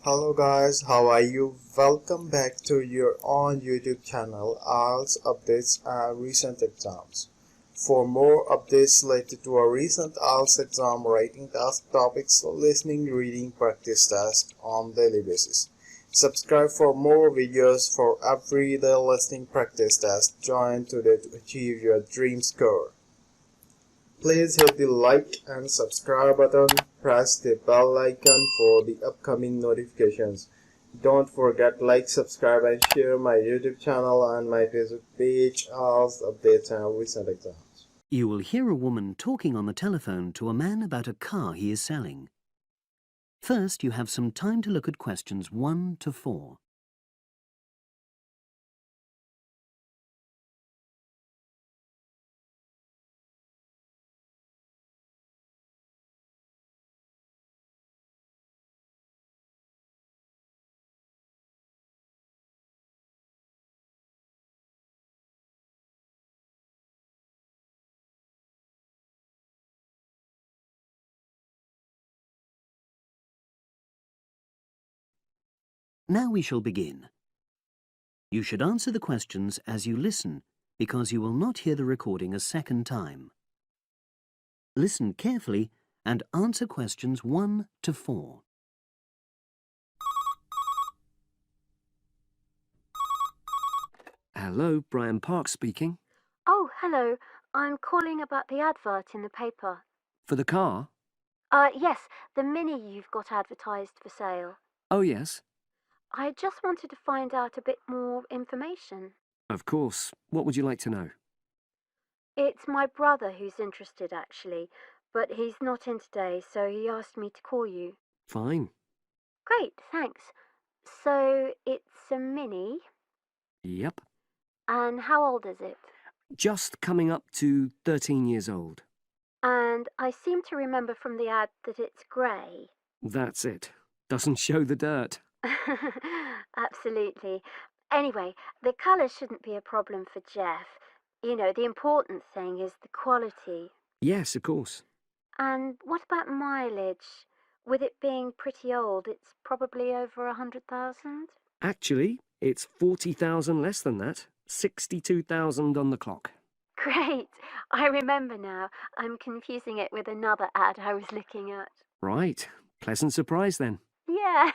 Hello guys, how are you? Welcome back to your own YouTube channel, IELTS Updates and Recent Exams. For more updates related to our recent IELTS exam writing task topics, listening, reading, practice test on daily basis. Subscribe for more videos for everyday listening practice test. Join today to achieve your dream score. Please hit the like and subscribe button, press the bell icon for the upcoming notifications. Don't forget like, subscribe and share my YouTube channel and my Facebook page, IELTS Updates and Recent Exams. You will hear a woman talking on the telephone to a man about a car he is selling. First, you have some time to look at questions 1 to 4. Now we shall begin. You should answer the questions as you listen, because you will not hear the recording a second time. Listen carefully and answer questions 1 to 4. Hello, Brian Park speaking. Oh, hello. I'm calling about the advert in the paper. For the car? Yes, the Mini you've got advertised for sale. Oh, yes. I just wanted to find out a bit more information. Of course. What would you like to know? It's my brother who's interested, actually, but he's not in today, so he asked me to call you. Fine. Great, thanks. So, it's a Mini, Yep. and how old is it? Just coming up to 13 years old. And I seem to remember from the ad that it's grey. That's it. Doesn't show the dirt. Absolutely. Anyway, the colour shouldn't be a problem for Jeff. You know, the important thing is the quality. Yes, of course. And what about mileage? With it being pretty old, it's probably over 100,000? Actually, it's 40,000 less than that. 62,000 on the clock. Great! I remember now. I'm confusing it with another ad I was looking at. Right. Pleasant surprise then. Yeah.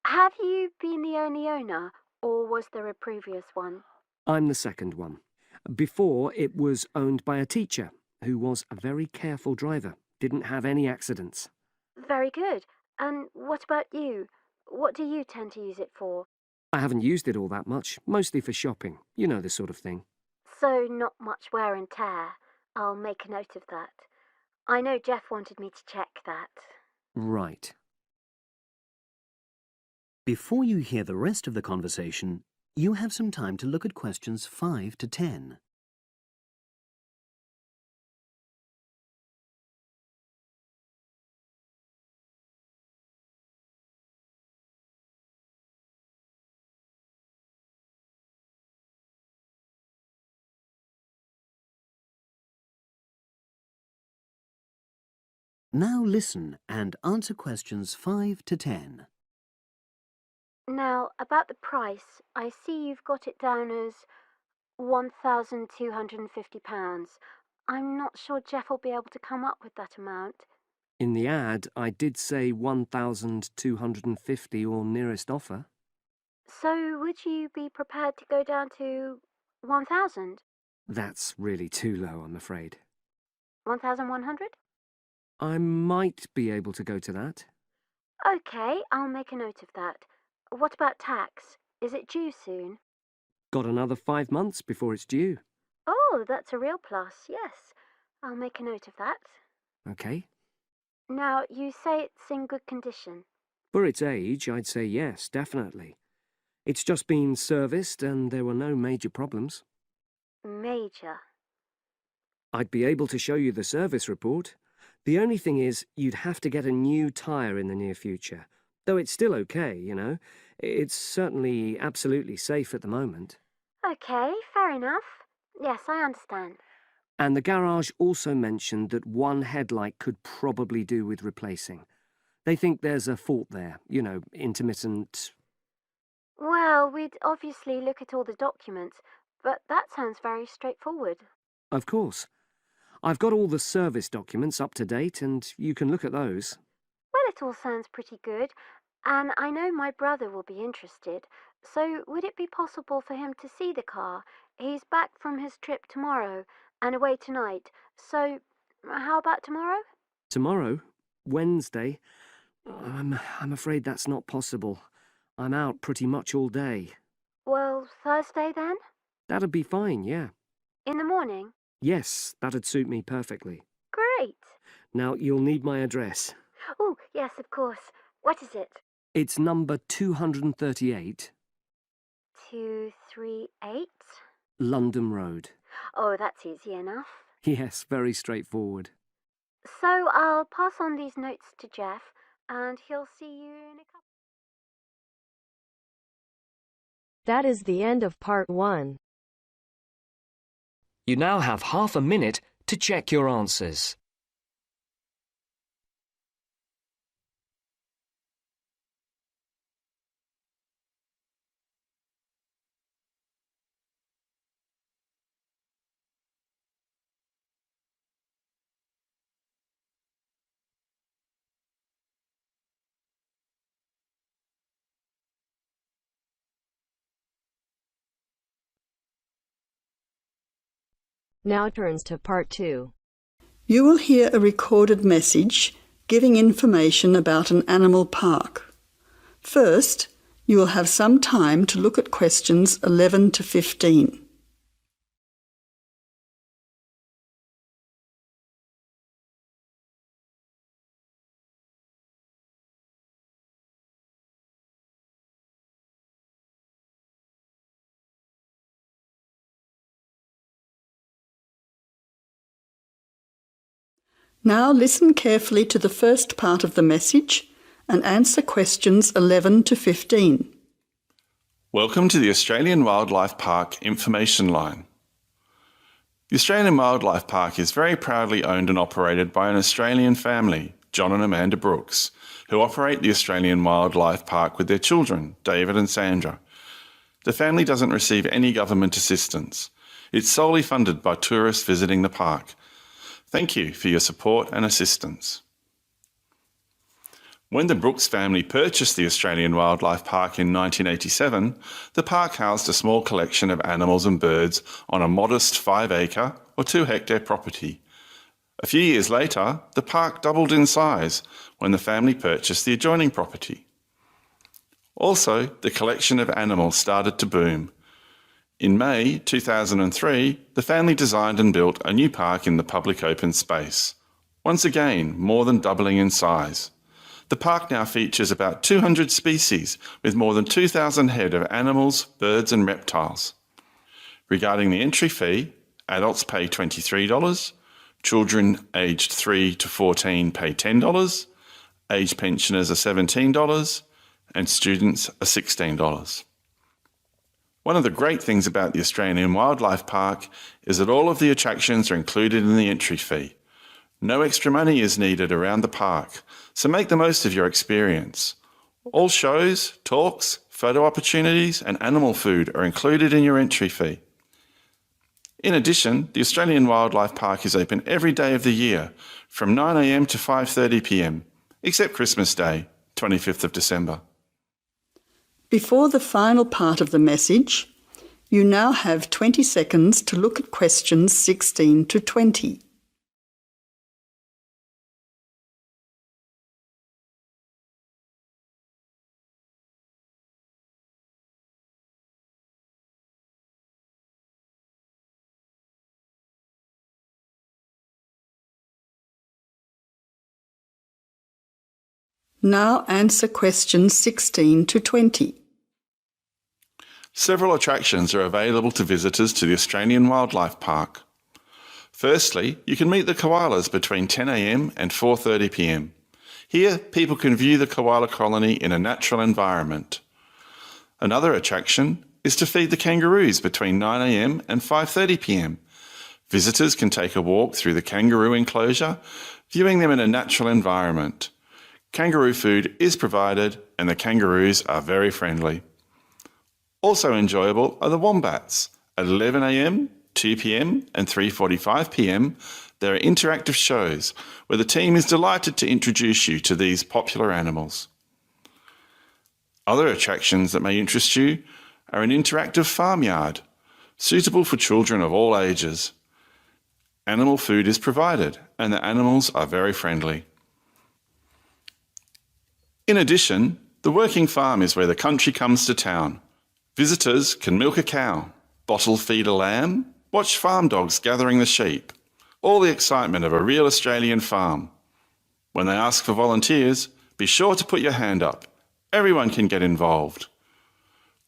Have you been the only owner, or was there a previous one? I'm the second one. Before, it was owned by a teacher who was a very careful driver. Didn't have any accidents. Very good. And what about you? What do you tend to use it for? I haven't used it all that much, mostly for shopping. You know, the sort of thing. So not much wear and tear. I'll make a note of that. I know Jeff wanted me to check that. Right. Before you hear the rest of the conversation, you have some time to look at questions 5 to 10. Now listen and answer questions 5 to 10. Now, about the price, I see you've got it down as £1,250. I'm not sure Jeff will be able to come up with that amount. In the ad, I did say 1,250 or nearest offer. So would you be prepared to go down to 1,000? That's really too low, I'm afraid. 1,100? I might be able to go to that. Okay, I'll make a note of that. What about tax? Is it due soon? Got another 5 months before it's due. Oh, that's a real plus, yes. I'll make a note of that. Okay. Now, you say it's in good condition. For its age, I'd say yes, definitely. It's just been serviced and there were no major problems. Major. I'd be able to show you the service report. The only thing is, you'd have to get a new tyre in the near future. Though it's still okay, you know. It's certainly absolutely safe at the moment. Okay, fair enough. Yes, I understand. And the garage also mentioned that one headlight could probably do with replacing. They think there's a fault there, intermittent. Well, we'd obviously look at all the documents, but that sounds very straightforward. Of course. I've got all the service documents up to date, and you can look at those. Well, it all sounds pretty good, and I know my brother will be interested, so would it be possible for him to see the car? He's back from his trip tomorrow and away tonight, so how about tomorrow? Tomorrow? Wednesday? I'm afraid that's not possible. I'm out pretty much all day. Well, Thursday then? That'd be fine, yeah. In the morning? Yes, that'd suit me perfectly. Great. Now, you'll need my address. Oh, yes, of course. What is it? It's number 238, 238? London Road. Oh, that's easy enough. Yes, very straightforward. So I'll pass on these notes to Jeff, and he'll see you in a couple. That is the end of part 1. You now have half a minute to check your answers. Now turns to part 2. You will hear a recorded message giving information about an animal park. First, you will have some time to look at questions 11 to 15. Now listen carefully to the first part of the message and answer questions 11 to 15. Welcome to the Australian Wildlife Park Information Line. The Australian Wildlife Park is very proudly owned and operated by an Australian family, John and Amanda Brooks, who operate the Australian Wildlife Park with their children, David and Sandra. The family doesn't receive any government assistance. It's solely funded by tourists visiting the park. Thank you for your support and assistance. When the Brooks family purchased the Australian Wildlife Park in 1987, the park housed a small collection of animals and birds on a modest 5-acre or 2-hectare property. A few years later, the park doubled in size when the family purchased the adjoining property. Also, the collection of animals started to boom. In May 2003, the family designed and built a new park in the public open space. Once again, more than doubling in size. The park now features about 200 species with more than 2,000 head of animals, birds and reptiles. Regarding the entry fee, adults pay $23, children aged 3 to 14 pay $10, aged pensioners are $17 and students are $16. One of the great things about the Australian Wildlife Park is that all of the attractions are included in the entry fee. No extra money is needed around the park, so make the most of your experience. All shows, talks, photo opportunities and animal food are included in your entry fee. In addition, the Australian Wildlife Park is open every day of the year from 9 a.m. to 5:30 p.m, except Christmas Day, 25th of December. Before the final part of the message, you now have 20 seconds to look at questions 16 to 20. Now answer questions 16 to 20. Several attractions are available to visitors to the Australian Wildlife Park. Firstly, you can meet the koalas between 10 a.m. and 4:30 p.m. Here, people can view the koala colony in a natural environment. Another attraction is to feed the kangaroos between 9 a.m. and 5:30 p.m. Visitors can take a walk through the kangaroo enclosure, viewing them in a natural environment. Kangaroo food is provided and the kangaroos are very friendly. Also enjoyable are the wombats. At 11 a.m, 2 p.m, and 3:45 p.m, there are interactive shows where the team is delighted to introduce you to these popular animals. Other attractions that may interest you are an interactive farmyard, suitable for children of all ages. Animal food is provided and the animals are very friendly. In addition, the working farm is where the country comes to town. Visitors can milk a cow, bottle feed a lamb, watch farm dogs gathering the sheep. All the excitement of a real Australian farm. When they ask for volunteers, be sure to put your hand up. Everyone can get involved.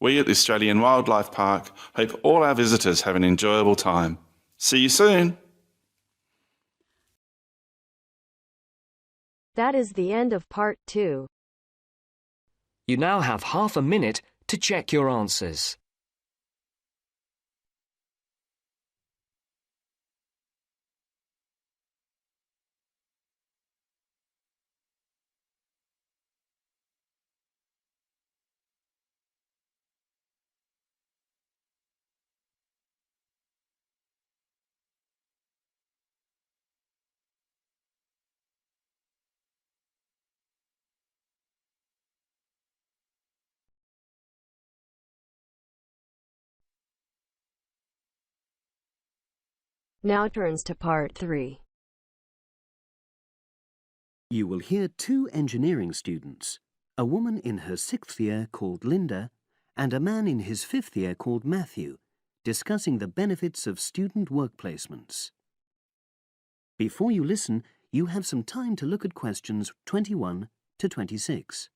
We at the Australian Wildlife Park hope all our visitors have an enjoyable time. See you soon! That is the end of part 2. You now have half a minute to check your answers. Now turns to part 3. You will hear 2 engineering students, a woman in her 6th year called Linda and a man in his 5th year called Matthew, discussing the benefits of student work placements. Before you listen, you have some time to look at questions 21 to 26.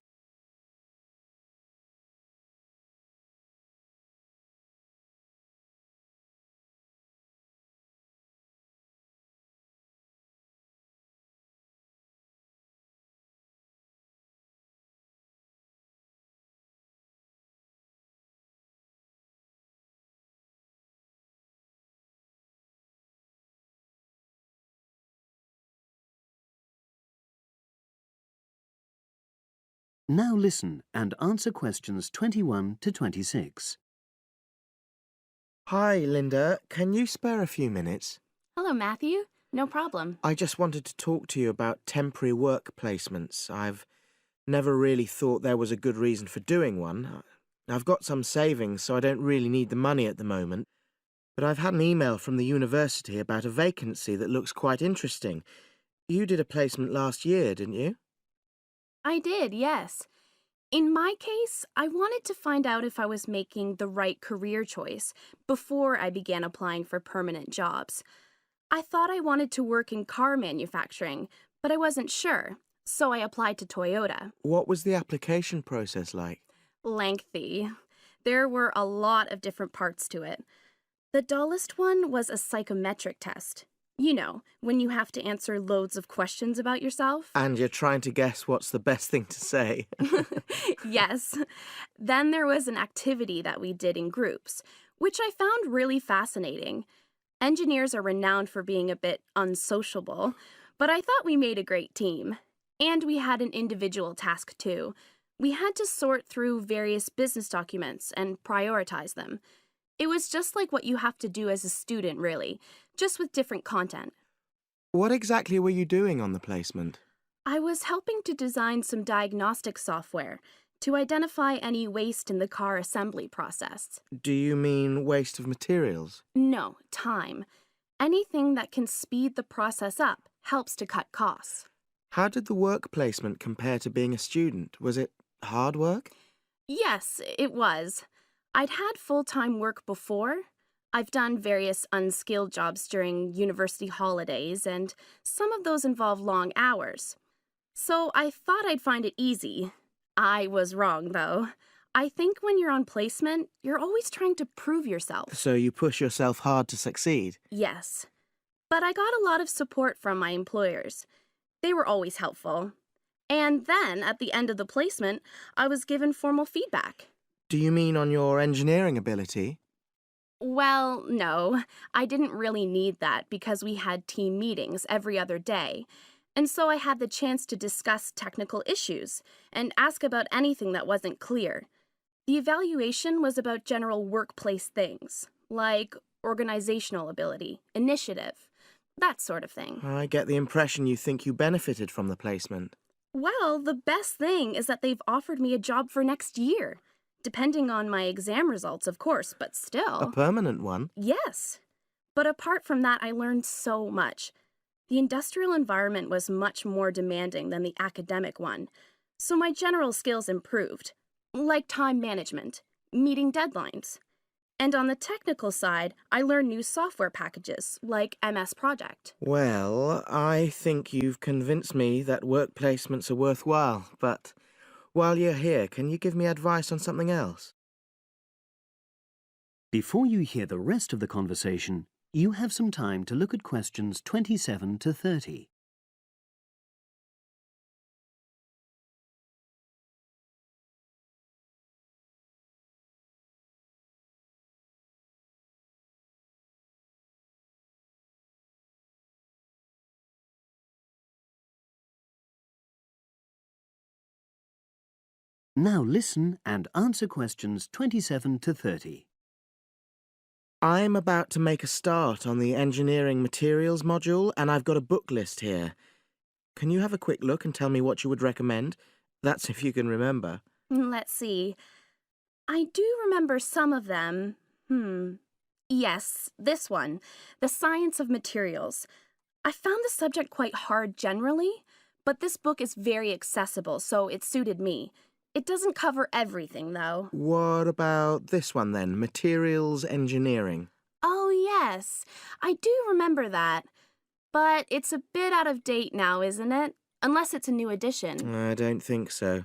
Now listen and answer questions 21 to 26. Hi, Linda. Can you spare a few minutes? Hello, Matthew. No problem. I just wanted to talk to you about temporary work placements. I've never really thought there was a good reason for doing one. I've got some savings, so I don't really need the money at the moment. But I've had an email from the university about a vacancy that looks quite interesting. You did a placement last year, didn't you? I did, yes. In my case, I wanted to find out if I was making the right career choice before I began applying for permanent jobs. I thought I wanted to work in car manufacturing, but I wasn't sure, so I applied to Toyota. What was the application process like? Lengthy. There were a lot of different parts to it. The dullest one was a psychometric test. You know, when you have to answer loads of questions about yourself. And you're trying to guess what's the best thing to say. Yes. Then there was an activity that we did in groups, which I found really fascinating. Engineers are renowned for being a bit unsociable, but I thought we made a great team. And we had an individual task too. We had to sort through various business documents and prioritize them. It was just like what you have to do as a student, really, just with different content. What exactly were you doing on the placement? I was helping to design some diagnostic software to identify any waste in the car assembly process. Do you mean waste of materials? No, time. Anything that can speed the process up helps to cut costs. How did the work placement compare to being a student? Was it hard work? Yes, it was. I'd had full-time work before. I've done various unskilled jobs during university holidays, and some of those involve long hours. So I thought I'd find it easy. I was wrong, though. I think when you're on placement, you're always trying to prove yourself. So you push yourself hard to succeed? Yes. But I got a lot of support from my employers. They were always helpful. And then, at the end of the placement, I was given formal feedback. Do you mean on your engineering ability? Well, no. I didn't really need that because we had team meetings every other day. and so I had the chance to discuss technical issues and ask about anything that wasn't clear. The evaluation was about general workplace things, like organizational ability, initiative, that sort of thing. I get the impression you think you benefited from the placement. Well, the best thing is that they've offered me a job for next year. Depending on my exam results, of course, but still. A permanent one? Yes. But apart from that, I learned so much. The industrial environment was much more demanding than the academic one, so my general skills improved, like time management, meeting deadlines. And on the technical side, I learned new software packages, like MS Project. Well, I think you've convinced me that work placements are worthwhile, but while you're here, can you give me advice on something else? Before you hear the rest of the conversation, you have some time to look at questions 27 to 30. Now listen and answer questions 27 to 30. I'm about to make a start on the engineering materials module, and I've got a book list here. Can you have a quick look and tell me what you would recommend? That's if you can remember. Let's see. I do remember some of them. Yes, this one, The Science of Materials. I found the subject quite hard generally, but this book is very accessible, so it suited me. It doesn't cover everything, though. What about this one, then? Materials engineering. Oh, yes. I do remember that. But it's a bit out of date now, isn't it? Unless it's a new edition. I don't think so.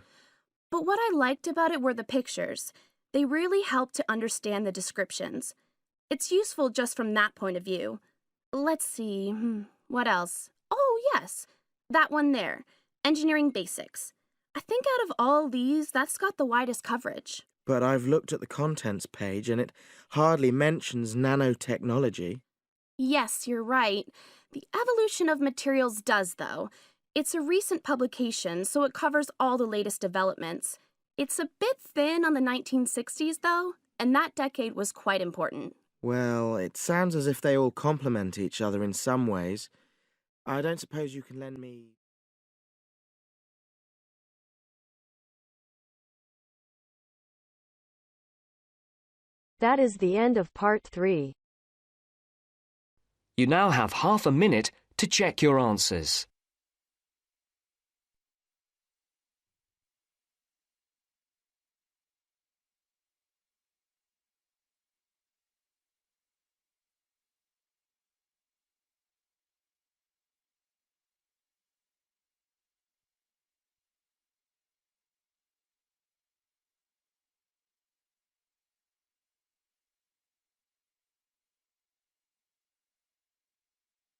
But what I liked about it were the pictures. They really helped to understand the descriptions. It's useful just from that point of view. Let's see. What else? Oh, yes. That one there. Engineering Basics. I think out of all these, that's got the widest coverage. But I've looked at the contents page and it hardly mentions nanotechnology. Yes, you're right. The Evolution of Materials does, though. It's a recent publication, so it covers all the latest developments. It's a bit thin on the 1960s, though, and that decade was quite important. Well, it sounds as if they all complement each other in some ways. I don't suppose you can lend me... That is the end of part 3. You now have half a minute to check your answers.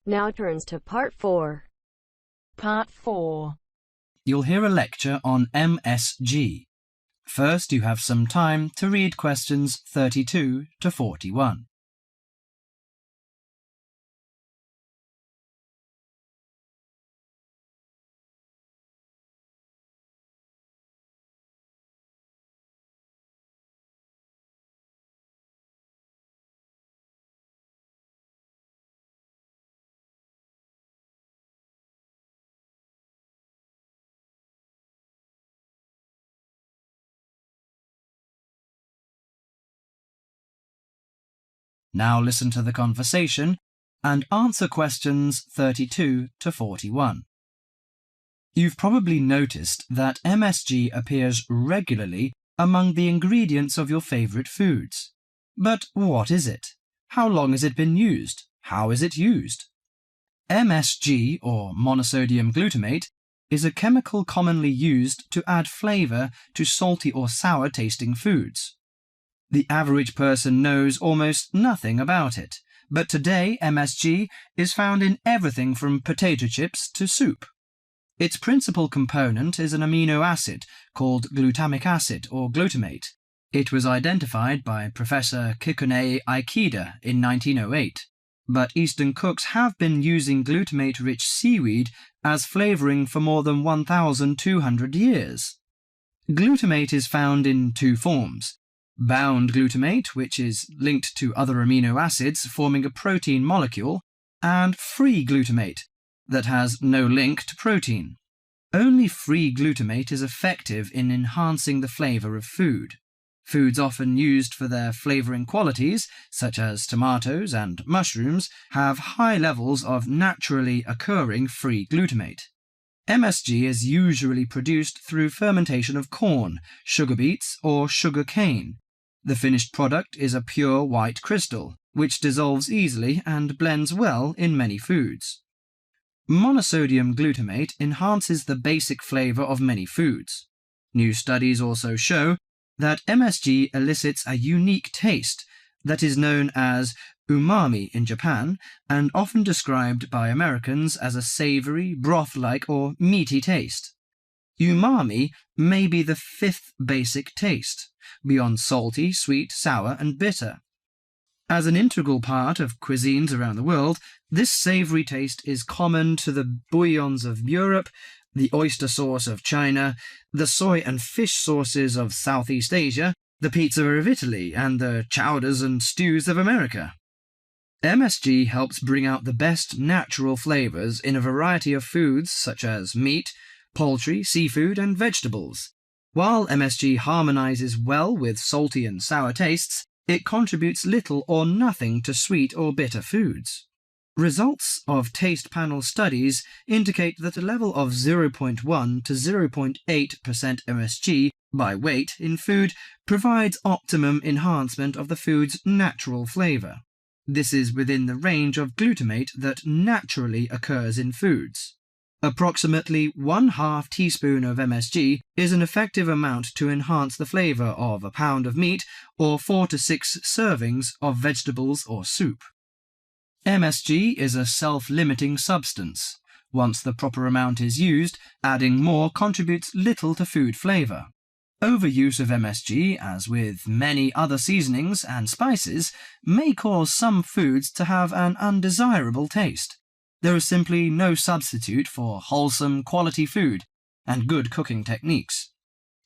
Now turns to part 4. Part 4. You'll hear a lecture on MSG. First, you have some time to read questions 32 to 41. Now listen to the conversation and answer questions 32 to 41. You've probably noticed that MSG appears regularly among the ingredients of your favourite foods. But what is it? How long has it been used? How is it used? MSG, or monosodium glutamate, is a chemical commonly used to add flavour to salty or sour tasting foods. The average person knows almost nothing about it, but today MSG is found in everything from potato chips to soup. Its principal component is an amino acid called glutamic acid or glutamate. It was identified by Professor Kikuné Ikeda in 1908. but Eastern cooks have been using glutamate-rich seaweed as flavouring for more than 1,200 years. Glutamate is found in two forms: bound glutamate, which is linked to other amino acids forming a protein molecule, and free glutamate, that has no link to protein. Only free glutamate is effective in enhancing the flavour of food. Foods often used for their flavouring qualities, such as tomatoes and mushrooms, have high levels of naturally occurring free glutamate. MSG is usually produced through fermentation of corn, sugar beets, or sugar cane. The finished product is a pure white crystal, which dissolves easily and blends well in many foods. Monosodium glutamate enhances the basic flavour of many foods. New studies also show that MSG elicits a unique taste that is known as umami in Japan and often described by Americans as a savoury, broth-like or meaty taste. Umami may be the fifth basic taste, beyond salty, sweet, sour and bitter. As an integral part of cuisines around the world, this savoury taste is common to the bouillons of Europe, the oyster sauce of China, the soy and fish sauces of Southeast Asia, the pizza of Italy, and the chowders and stews of America. MSG helps bring out the best natural flavours in a variety of foods such as meat, poultry, seafood, and vegetables. While MSG harmonises well with salty and sour tastes, it contributes little or nothing to sweet or bitter foods. Results of taste panel studies indicate that a level of 0.1 to 0.8% MSG by weight in food provides optimum enhancement of the food's natural flavour. This is within the range of glutamate that naturally occurs in foods. Approximately 1/2 teaspoon of MSG is an effective amount to enhance the flavour of a pound of meat or 4 to 6 servings of vegetables or soup. MSG is a self-limiting substance. Once the proper amount is used, adding more contributes little to food flavour. Overuse of MSG, as with many other seasonings and spices, may cause some foods to have an undesirable taste. There is simply no substitute for wholesome quality food and good cooking techniques.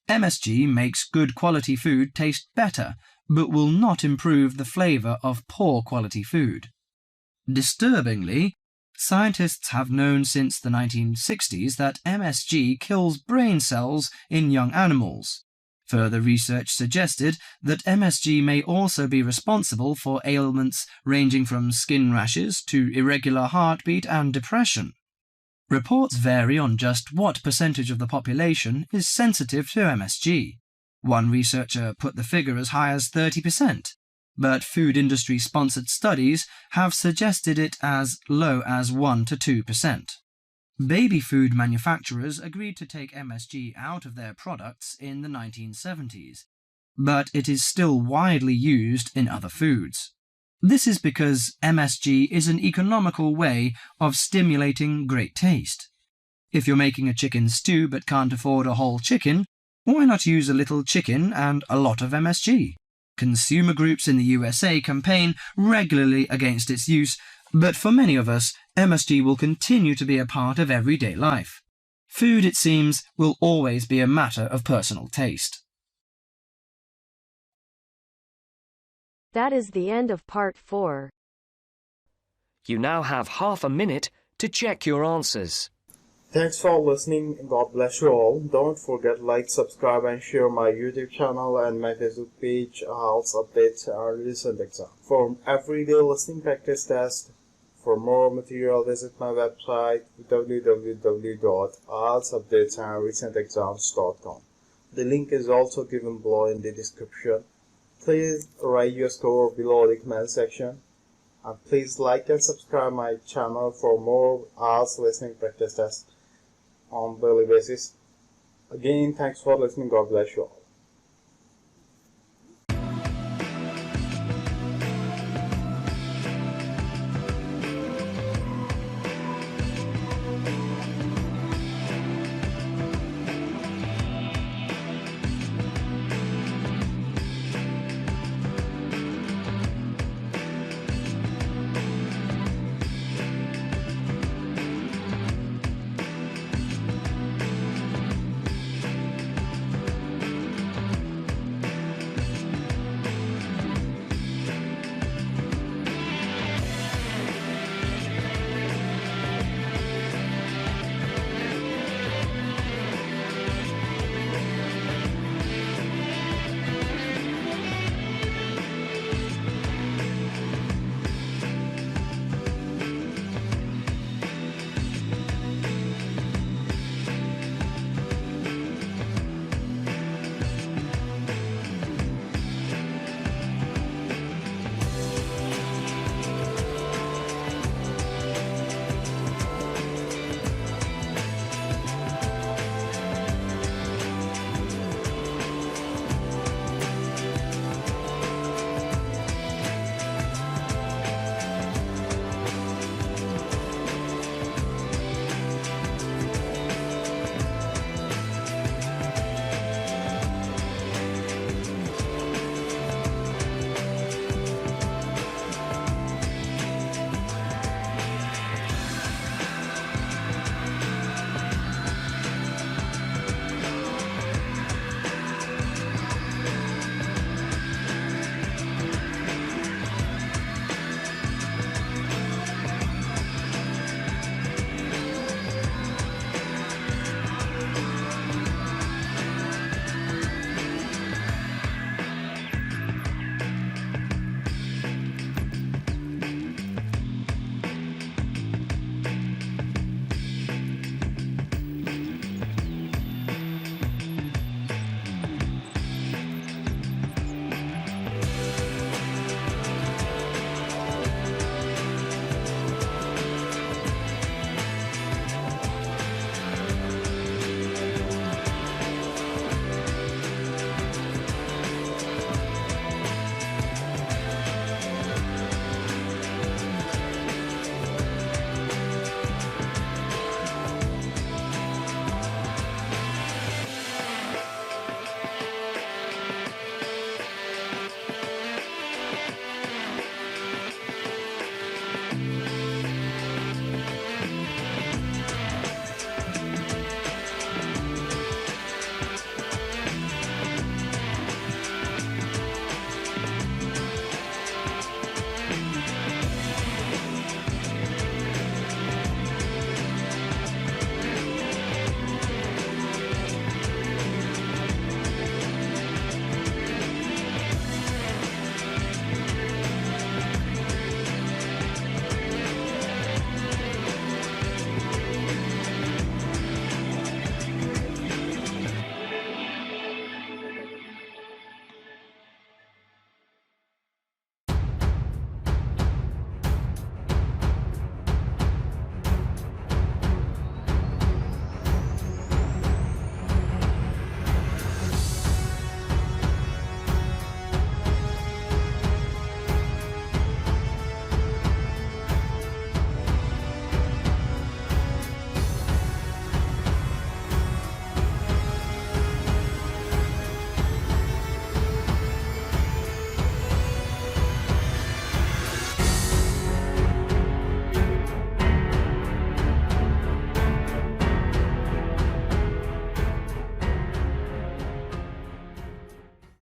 MSG makes good quality food taste better, but will not improve the flavour of poor quality food. Disturbingly, scientists have known since the 1960s that MSG kills brain cells in young animals. Further research suggested that MSG may also be responsible for ailments ranging from skin rashes to irregular heartbeat and depression. Reports vary on just what percentage of the population is sensitive to MSG. One researcher put the figure as high as 30%, but food industry-sponsored studies have suggested it as low as 1 to 2%. Baby food manufacturers agreed to take MSG out of their products in the 1970s, but it is still widely used in other foods. This is because MSG is an economical way of stimulating great taste. If you're making a chicken stew but can't afford a whole chicken, why not use a little chicken and a lot of MSG? Consumer groups in the USA campaign regularly against its use, but for many of us, MSG will continue to be a part of everyday life. Food, it seems, will always be a matter of personal taste. That is the end of part 4. You now have half a minute to check your answers. Thanks for listening. God bless you all. Don't forget like, subscribe and share my YouTube channel and my Facebook page, IELTS Updates and Recent Exam. For everyday listening practice test, for more material visit my website www.ieltsupdatesandrecentexams.com. The link is also given below in the description. Please write your score below the comment section. And please like and subscribe my channel for more IELTS listening practice tests on daily basis. Again, thanks for listening. God bless you all.